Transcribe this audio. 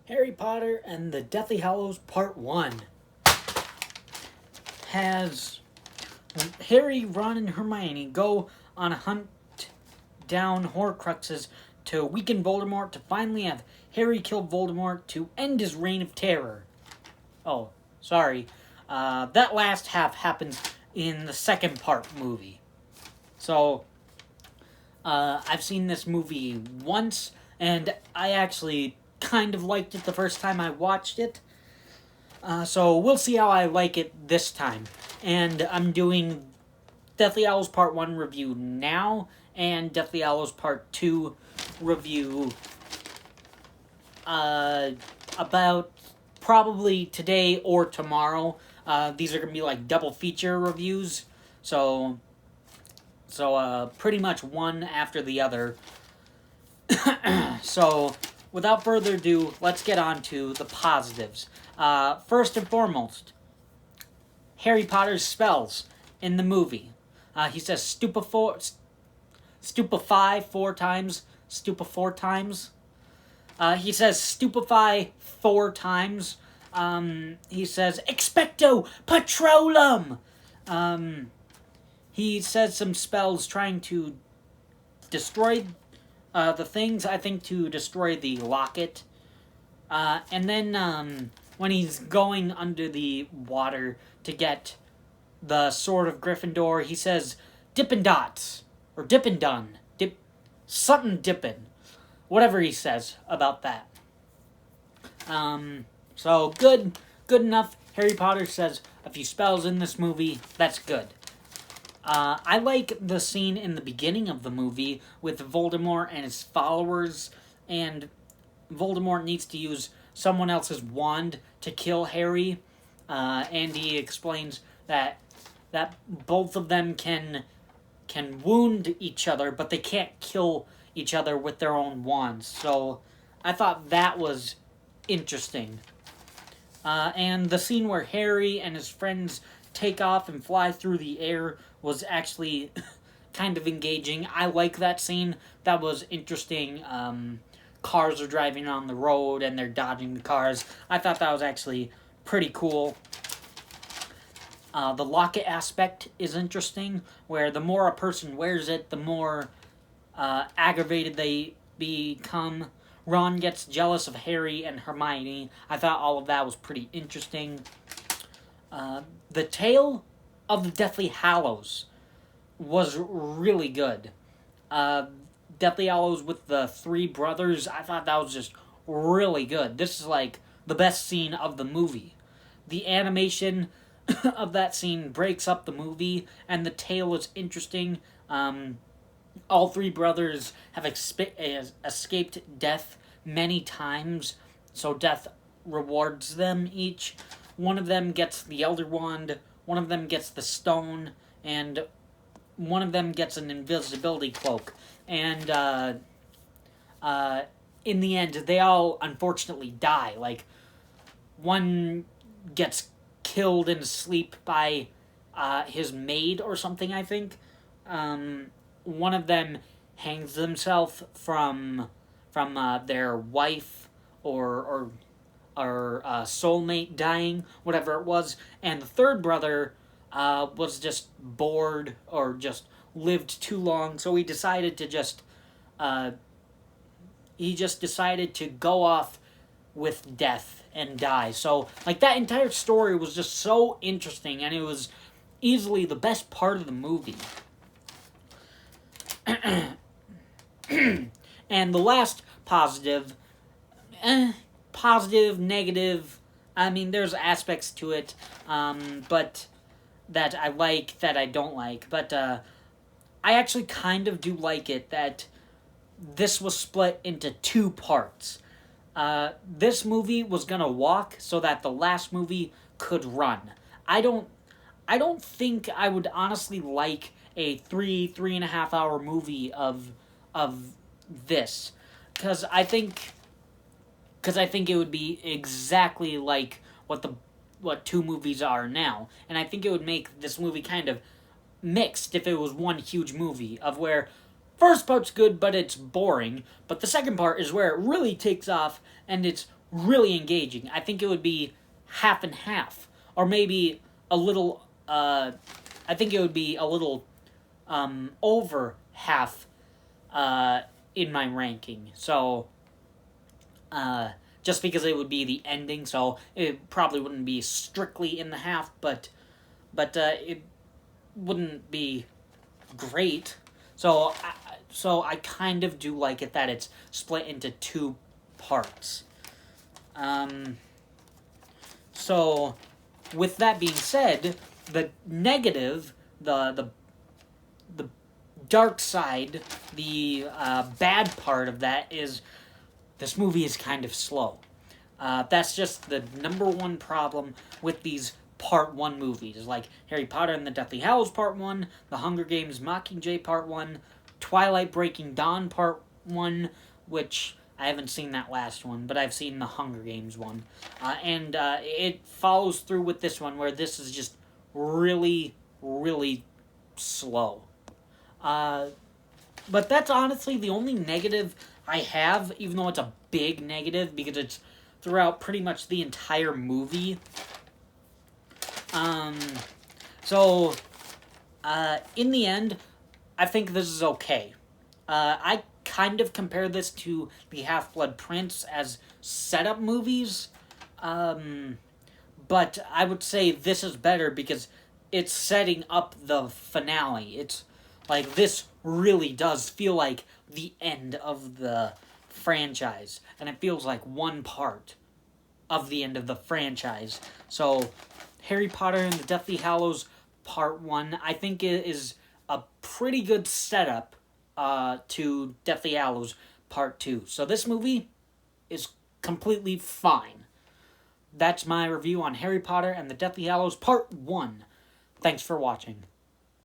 Harry Potter and the Deathly Hallows Part 1 has Harry, Ron, and Hermione go on a hunt down Horcruxes to weaken Voldemort to finally have Harry kill Voldemort to end his reign of terror. Oh, sorry. That last half happens in the second part movie. So, I've seen this movie once, and I actually kind of liked it the first time I watched it. So we'll see how I like it this time. And I'm doing Deathly Hallows Part 1 review now, and Deathly Hallows Part 2 review about probably today or tomorrow. These are going to be like double feature reviews. So pretty much one after the other. So, without further ado, let's get on to the positives. First and foremost, Harry Potter's spells in the movie. He says stupefy four times. He says stupefy 4 times. He says expecto patronum. He says some spells trying to destroy the things, I think, to destroy the locket. And then when he's going under the water to get the Sword of Gryffindor, he says Dippin' Dots. Or Dippin' Done. Something dippin'. Whatever he says about that. So good enough. Harry Potter says a few spells in this movie. That's good. I like the scene in the beginning of the movie with Voldemort and his followers, and Voldemort needs to use someone else's wand to kill Harry, and he explains that both of them can wound each other, but they can't kill each other with their own wands. So I thought that was interesting. And the scene where Harry and his friends take off and fly through the air was actually kind of engaging. I like that scene. That was interesting. Cars are driving on the road and they're dodging the cars. I thought that was actually pretty cool. The locket aspect is interesting, where the more a person wears it, the more aggravated they become. Ron gets jealous of Harry and Hermione. I thought all of that was pretty interesting. The tale of the Deathly Hallows was really good. Deathly Hallows with the 3 brothers, I thought that was just really good. This is like the best scene of the movie. The animation of that scene breaks up the movie, and the tale is interesting. All 3 brothers have escaped death many times, so death rewards them each. One of them gets the Elder Wand, one of them gets the stone, and one of them gets an invisibility cloak. And in the end, they all unfortunately die. Like, one gets killed in sleep by his maid or something, I think. One of them hangs themselves from their wife or soulmate dying, whatever it was. And the 3rd brother was just bored or just lived too long, so he decided to decided to go off with death and die. So, like, that entire story was just so interesting, and it was easily the best part of the movie. And the last positive, negative, I mean, there's aspects to it, but that I like, that I don't like, but I actually kind of do like it that this was split into 2 parts. This movie was gonna walk so that the last movie could run. I don't think I would honestly like a 3.5 hour movie of this, because I think it would be exactly like what 2 movies are now, and I think it would make this movie kind of mixed if it was one huge movie, of where first part's good but it's boring, but the second part is where it really takes off and it's really engaging. I think it would be half and half, or maybe a little. I think it would be a little over half in my ranking. So just because it would be the ending, so it probably wouldn't be strictly in the half, but it wouldn't be great. So I kind of do like it that it's split into two parts. So with that being said, the negative, the dark side, the bad part of that is this movie is kind of slow. That's just the number one problem with these Part 1 movies, like Harry Potter and the Deathly Hallows Part 1, The Hunger Games Mockingjay Part 1, Twilight Breaking Dawn Part 1, which I haven't seen that last one, but I've seen the Hunger Games one. And it follows through with this one, where this is just really, really slow. But that's honestly the only negative I have, even though it's a big negative, because it's throughout pretty much the entire movie. So, in the end, I think this is okay. I kind of compare this to the Half-Blood Prince as setup movies, but I would say this is better because it's setting up the finale. It's like, this really does feel like the end of the franchise, and it feels like one part of the end of the franchise. So, Harry Potter and the Deathly Hallows Part 1, I think it is a pretty good setup to Deathly Hallows Part 2. So this movie is completely fine. That's my review on Harry Potter and the Deathly Hallows Part 1. Thanks for watching.